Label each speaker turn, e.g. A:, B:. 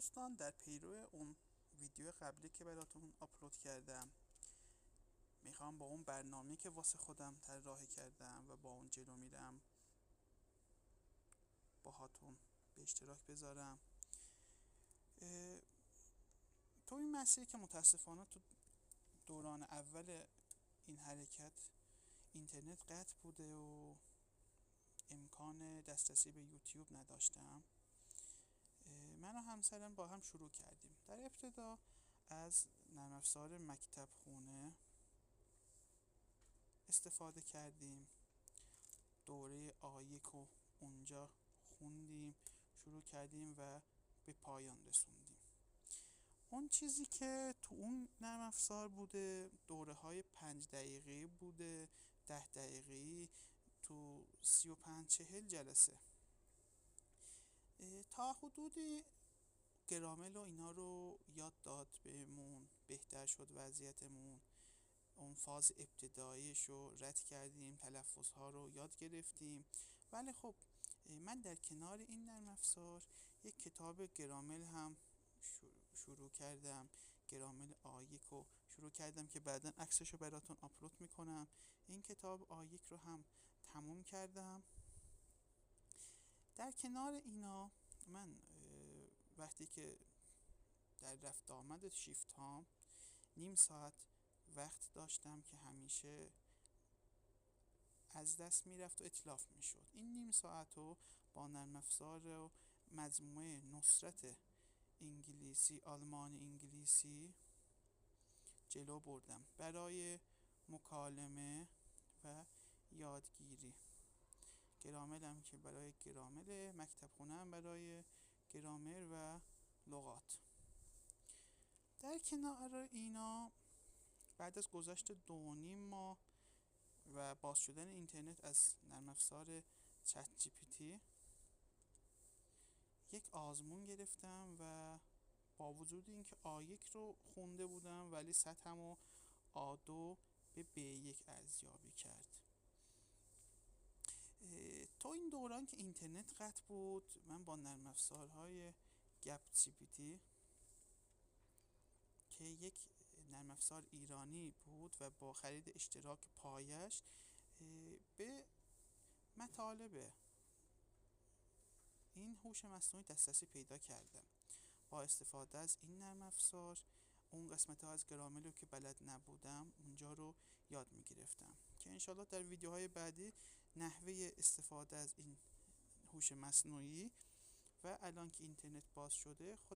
A: دوستان، در پیرو اون ویدیو قبلی که براتون آپلود کردم میخوام با اون برنامه که واسه خودم طراحی کردم و با اون جلو میرم باهاتون به اشتراک بذارم. تو این مسیری که متاسفانه تو دوران اول این حرکت اینترنت قطع بوده و امکان دسترسی به یوتیوب نداشتم، من و همسرم با هم شروع کردیم. در ابتدا از نرم افزار مکتب خونه استفاده کردیم، دوره آیک رو اونجا خوندیم، شروع کردیم و به پایان رسوندیم. اون چیزی که تو اون نرم افزار بوده دوره های 5 دقیقه‌ای بوده، 10 دقیقه‌ای، تو 35-40 جلسه. تا حدودی گرامل و اینا رو یاد داد بهمون، بهتر شد وضعیتمون. اون فاز ابتداییش رو رد کردیم، تلفظ ها رو یاد گرفتیم. ولی خب من در کنار این نرم افزار یک کتاب گرامل هم شروع کردم، گرامل آیک رو شروع کردم که بعدا عکسش رو براتون آپلود میکنم. این کتاب آیک رو هم تموم کردم. در کنار اینا من وقتی که در رفت آمد شیفت ها نیم ساعت وقت داشتم که همیشه از دست میرفت و اتلاف میشد. این نیم ساعت رو با نرم افزار و مجموعه نصرت انگلیسی، آلمان انگلیسی جلو بردم برای مکالمه و یادگیری. گرامرم که برای گرامر، مکتب خونم برای گرامر و لغات. در کنار اینا بعد از گذشت 2.5 ماه و باز شدن اینترنت از نرم افزار چت جی پی تی یک آزمون گرفتم و با وجود اینکه آیک رو خونده بودم ولی سطحمو آ2 به B1 ارزیابی کرد. تو این دوران که اینترنت قطع بود من با نرم افزارهای گپ جی پی تی که یک نرم افزار ایرانی بود و با خرید اشتراک پایش به مطالب این هوش مصنوعی دسترسی پیدا کردم. با استفاده از این نرم افزار اون قسمت ها از گرامر رو که بلد نبودم اونجا رو یاد میگرفتم که انشالله در ویدیوهای بعدی نحوه استفاده از این هوش مصنوعی و الان که اینترنت باز شده